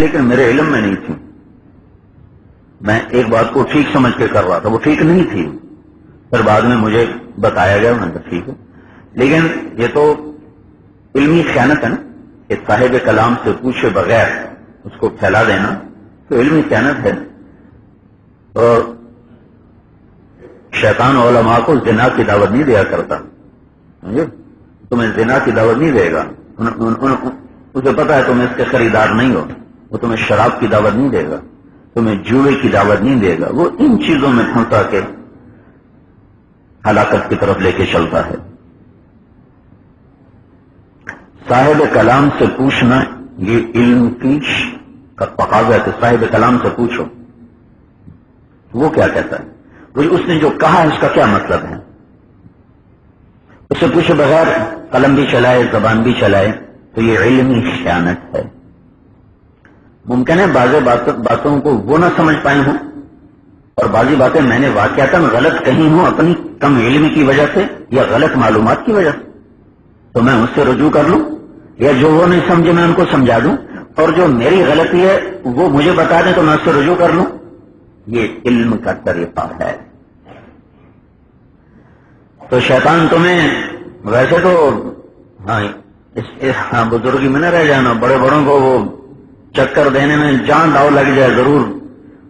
لیکن میرے علم میں نہیں تھی. میں ایک بات کو ٹھیک سمجھ کے کر رہا تھا، وہ ٹھیک نہیں تھی. پھر بعد میں مجھے بتایا گیا، میں نے کہا ٹھیک ہے. لیکن یہ تو علمی خیانت ہے نا کہ صاحب کلام سے پوچھے بغیر اس کو پھیلا دینا، تو علمی خیانت ہے. اور شیطان علماء کو زنا کی دعوت نہیں دیا کرتا. تمہیں زنا کی دعوت نہیں دے گا، اسے پتا ہے تم اس کے خریدار نہیں ہو. وہ تمہیں شراب کی دعوت نہیں دے گا، تمہیں جوئے کی دعوت نہیں دے گا. وہ ان چیزوں میں پھنسا کے ہلاکت کی طرف لے کے چلتا ہے. صاحب کلام سے پوچھنا یہ علم کی کا تقاضا ہے کہ صاحب کلام سے پوچھو وہ کیا کہتا ہے، اس نے جو کہا ہے اس کا کیا مطلب ہے. اس سے پوچھے بغیر قلم بھی چلائے زبان بھی چلائے تو یہ علمی خیانت ہے. ممکن ہے بعض باتوں کو وہ نہ سمجھ پائے ہوں اور بعضی باتیں میں نے واقعتاً غلط کہی ہوں اپنی کم علم کی وجہ سے یا غلط معلومات کی وجہ سے، تو میں اس سے رجوع کر لوں، یا جو وہ نہیں سمجھے میں ان کو سمجھا دوں، اور جو میری غلطی ہے وہ مجھے بتا دیں تو میں اس سے رجوع کر لوں. یہ علم کا طریقہ ہے. تو شیطان تمہیں ویسے تو ہاں بزرگی میں نہ رہ جانا، بڑے بڑوں کو وہ چکر دینے میں جان داؤ لگ جائے. ضرور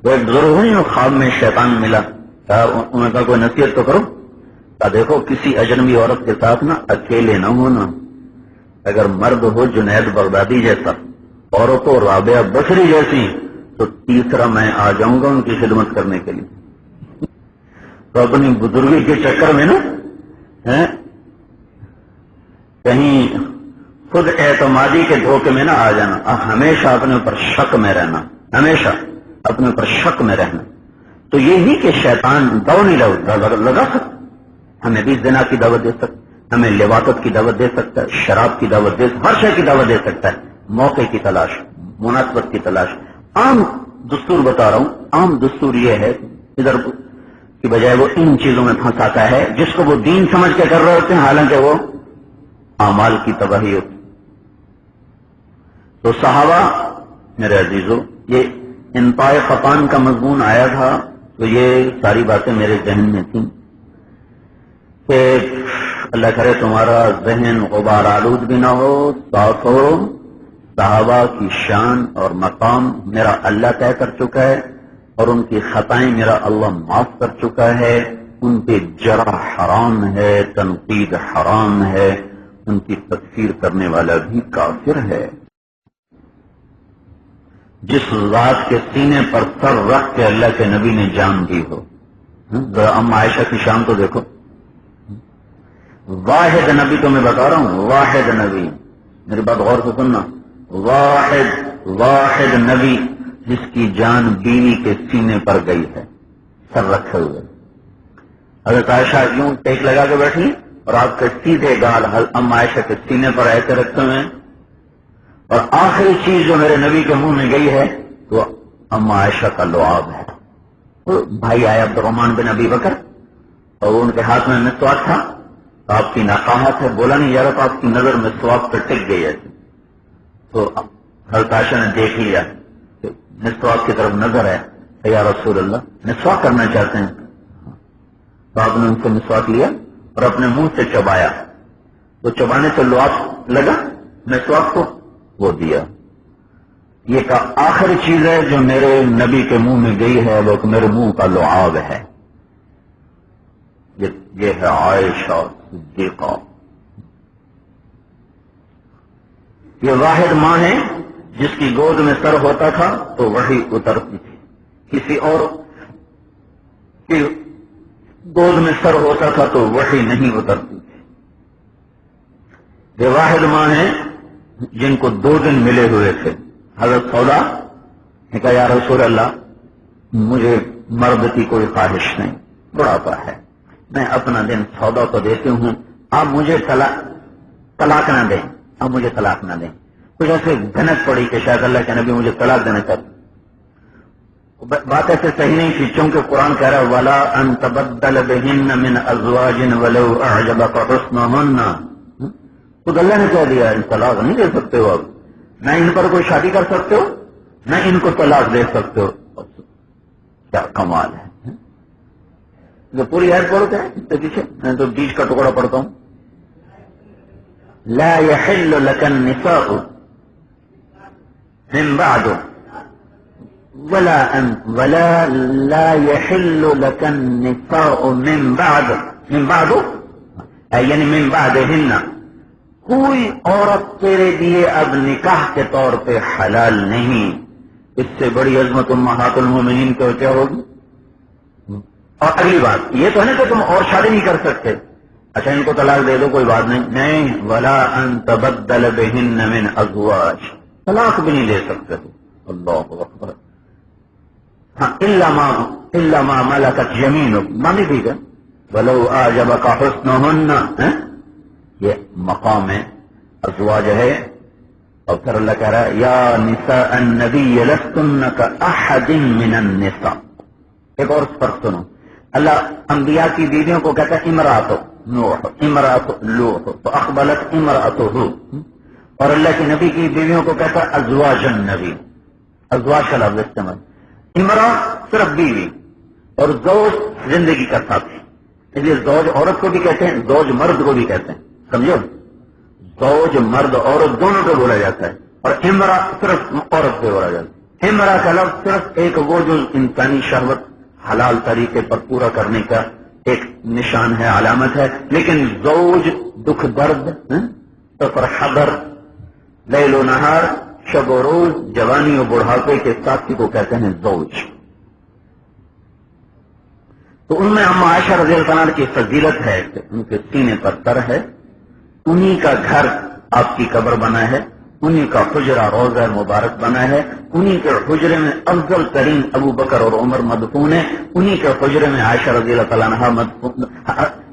وہ ایک بزرگ ہوئی خواب میں شیطان ملا، انہوں نے کہا کوئی نصیحت تو کرو. کہا دیکھو کسی اجنبی عورت کے ساتھ نا اکیلے نہ ہونا. اگر مرد ہو جنید بغدادی جیسا، عورت ہو رابعہ بصری جیسی، تو تیسرا میں آ جاؤں گا ان کی خدمت کرنے کے لیے. تو اپنی بزرگی کے چکر میں نا کہیں خود اعتمادی کے دھوکے میں نہ آ جانا. ہمیشہ اپنے اوپر شک میں رہنا، ہمیشہ اپنے اوپر شک میں رہنا. تو یہی کہ شیطان دو نہیں لگا سکتا. ہمیں بھی زنا کی دعوت دے سکتا، ہمیں لواطت کی دعوت دے سکتا ہے، شراب کی دعوت دے سکتا، ہر شے کی دعوت دے سکتا ہے. موقع کی تلاش، مناسبت کی تلاش. عام دستور بتا رہا ہوں، عام دستور یہ ہے ادھر کی بجائے وہ ان چیزوں میں پھنساتا ہے جس کو وہ دین سمجھ کے کر رہے ہوتے ہیں، حالانکہ وہ اعمال کی تباہی ہوتی. تو صحابہ میرے عزیزو، یہ انطاء قطان کا مضمون آیا تھا تو یہ ساری باتیں میرے ذہن میں تھیں کہ اللہ کرے تمہارا ذہن غبار آلود بھی نہ ہو، صاف ہو. صحابہ کی شان اور مقام میرا اللہ طے کر چکا ہے اور ان کی خطائیں میرا اللہ معاف کر چکا ہے. ان پہ جرح حرام ہے، تنقید حرام ہے، ان کی تکفیر کرنے والا بھی کافر ہے. جس ذات کے سینے پر سر رکھ کے اللہ کے نبی نے جان دی ہو. ذرا ام عائشہ کی شان تو دیکھو. واحد نبی تو میں بتا رہا ہوں، واحد نبی، میری بات غور سے سننا، واحد نبی جس کی جان بیوی کے سینے پر گئی ہے سر رکھے ہوئے. حضرت عائشہ یوں ٹیک لگا کے بیٹھی اور آپ کے سیدھے گال ام عائشہ کے سینے پر ایسے رکھتے ہوئے، اور آخری چیز جو میرے نبی کے منہ میں گئی ہے وہ ام عائشہ کا لعاب ہے. بھائی آئے عبد الرحمن بن ابی بکر اور ان کے ہاتھ میں مسواک تھا. آپ کی ناقاہت ہے، بولا نہیں جا رہا، تو آپ کی نظر مسواک پہ ٹک گئی ہے. تو حضرت عائشہ نے دیکھ لیا کہ مسواک کی طرف نظر ہے، یا رسول اللہ مسواک کرنا چاہتے ہیں. تو آپ نے ان سے مسواک لیا اور اپنے منہ سے چبایا. تو چبانے سے لعاب لگا مسواک کو، وہ دیا. یہ کا آخری چیز ہے جو میرے نبی کے منہ میں گئی ہے وہ میرے منہ کا لعاب ہے. یہ ہے عائشہ صدیقہ. یہ واحد ماں ہے جس کی گود میں سر ہوتا تھا تو وہی اترتی تھی، کسی اور کی گود میں سر ہوتا تھا تو وہی نہیں اترتی تھی. یہ واحد ماں ہے جن کو 2 دن ملے ہوئے تھے. حضرت سودا نے کہا یا رسول اللہ مجھے مرد کی کوئی خواہش نہیں، بڑھاپا ہے، میں اپنا دن سودا کو دیتی ہوں، آپ مجھے طلاق نہ دیں، آپ مجھے طلاق نہ دیں. کچھ ایسے گھنک پڑی کہ شاید اللہ کے نبی مجھے طلاق دینا چاہتے. بات ایسے صحیح نہیں تھی چونکہ قرآن کہہ رہا ہے وَلَا أَن تَبَدَّلَ بِهِنَّ مِنْ أَزْوَاجٍ وَلَوْ أَعْجَبَكَ حُسْنُهُنَّ. خود اللہ نے کہہ دیا طلاق نہیں دے سکتے ہو، اب نہ ان پر کوئی شادی کر سکتے ہو نہ ان کو طلاق دے سکتے ہو. کیا کمال ہے. جو پوری آیت پڑھتے ہیں اس کے پیچھے میں تو بیچ کا ٹکڑا پڑھتا ہوں. لا يحل لك النساء من بعد ولا لا يحل لك النساء من بعد یعنی من بعدهن کوئی عورت تیرے لیے اب نکاح کے طور پہ حلال نہیں. اس سے بڑی عظمت امہات المومنین کو کیا ہوگی. اور اگلی بات یہ تو ہے نا کہ تم اور شادی نہیں کر سکتے. اچھا ان کو طلاق دے دو کوئی بات نہیں. ولا ان تبدل بهن من ازواج طلاق بھی نہیں دے سکتے ہو. اللہ اکبر. ہاں الا ما ملکت یمینک مانی ٹھیک ہے. ولو اعجبک حسنهن یہ مقام ازواج ہے. اور پھر اللہ کہہ رہا ہے یا نساء النبی لستن کاحد من النساء. ایک اور فرق سنو. اللہ انبیاء کی بیویوں کو کہتا ہے امرأۃ نوح امرأۃ لوط تو اقبلت امرأتہ. اور اللہ کے نبی کی بیویوں کو کہتا ہے ازواج النبی. ازواج کا لفظ استعمال. امرأ صرف بیوی اور زوج زندگی کا ساتھی. اس لیے زوج عورت کو بھی کہتے ہیں زوج مرد کو بھی کہتے ہیں. سمجھو زوج مرد عورت دونوں کو بولا جاتا ہے. اور امرأ صرف عورت پہ بولا جاتا ہے. امرأ کا لفظ صرف ایک وہ جو انسانی شہوت حلال طریقے پر پورا کرنے کا ایک نشان ہے علامت ہے. لیکن زوج دکھ درد سفر حضر لیل و نہار شب و روز جوانی و بڑھاپے کے ساتھی کو کہتے ہیں زوج. تو ان میں اما عائشہ رضی اللہ عنہ کی فضیلت ہے کہ ان کے سینے پر تر ہے. انہی کا گھر آپ کی قبر بنا ہے. انہی کا حجرہ روضہ مبارک بنا ہے. انہی کے حجرے میں افضل ترین ابو بکر اور عمر مدفون ہے. انہی کے حجرے میں عائشہ رضی اللہ تعالیٰ عنہا مدفون.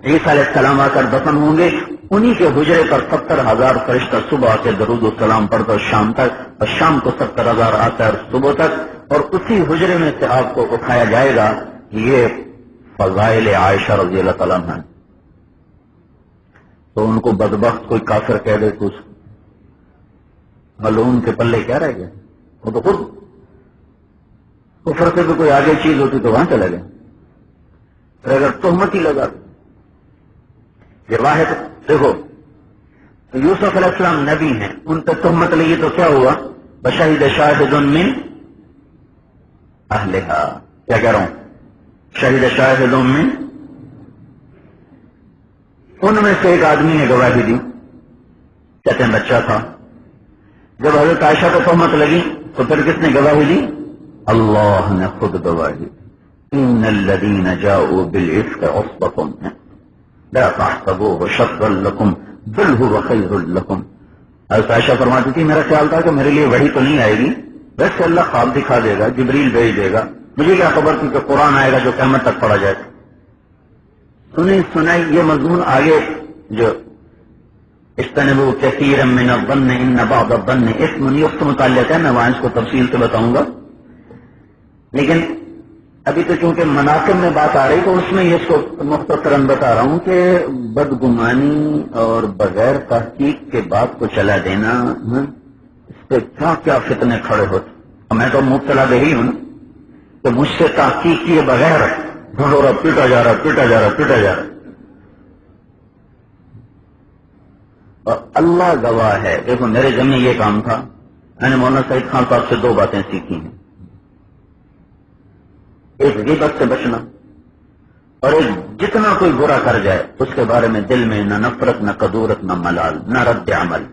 عیسیٰ علیہ السلام آ کر دفن ہوں گے. انہی کے حجرے پر 70,000 فرشتہ صبح سے درود و سلام پڑھتا شام تک اور شام کو 70,000 آتا ہے صبح تک. اور اسی حجرے میں سے آپ کو اٹھایا جائے گا. یہ فضائل عائشہ رضی اللہ تعالیٰ عنہ. تو ان کو بدبخت کوئی کافر کہہ دے تو ملعون کے پلے کیا رہ گئے. وہ تو خود کفر سے بھی کوئی آگے چیز ہوتی تو وہاں چلے گئے. پھر اگر تہمت ہی لگا یہ واحد دیکھو یوسف علیہ السلام نبی ہیں ان پہ تہمت لگی تو کیا ہوا. بشہید شاہد من اہلہا. کیا کہہ رہا ہوں شہید شاہد من. ان میں سے ایک آدمی نے گواہی دی. کہتے ہیں بچہ تھا. جب حضرت عائشہ کو تہمت لگی تو پھر کس نے گواہی دی. اللہ نے خود گواہی. ان الذین جاؤوا بالعفک عصبۃ لا تحسبوه شرا لکم بل هو خیر لکم. حضرت عائشہ فرماتی تھی میرا خیال تھا کہ میرے لیے وحی تو نہیں آئے گی. ویسے اللہ خواب دکھا دے گا جبریل بھیج دے گا. مجھے کیا خبر تھی کہ قرآن آئے گا جو قیامت تک پڑھا جائے. سنائی یہ مضمون آگے جو اجتنبوا کثیرا من الظن ان بعض الظن اثم یہ متعلق ہے. میں وہاں اس کو تفصیل سے بتاؤں گا. لیکن ابھی تو چونکہ مناقب میں بات آ رہی تو اس میں اس کو مختصراً بتا رہا ہوں کہ بدگمانی اور بغیر تحقیق کے بات کو چلا دینا اس پہ کیا کیا فتنے کھڑے ہوتے. میں تو مبتلا دہی ہوں کہ مجھ سے تحقیق کیے بغیر پیٹا جا رہا. اور اللہ گواہ ہے. دیکھو میرے ذمہ یہ کام تھا. میں نے مولانا سعید خان صاحب سے 2 باتیں سیکھی ہیں. ایک غیبت سے بچنا اور ایک جتنا کوئی برا کر جائے اس کے بارے میں دل میں نہ نفرت نہ قدورت نہ ملال نہ رد عمل.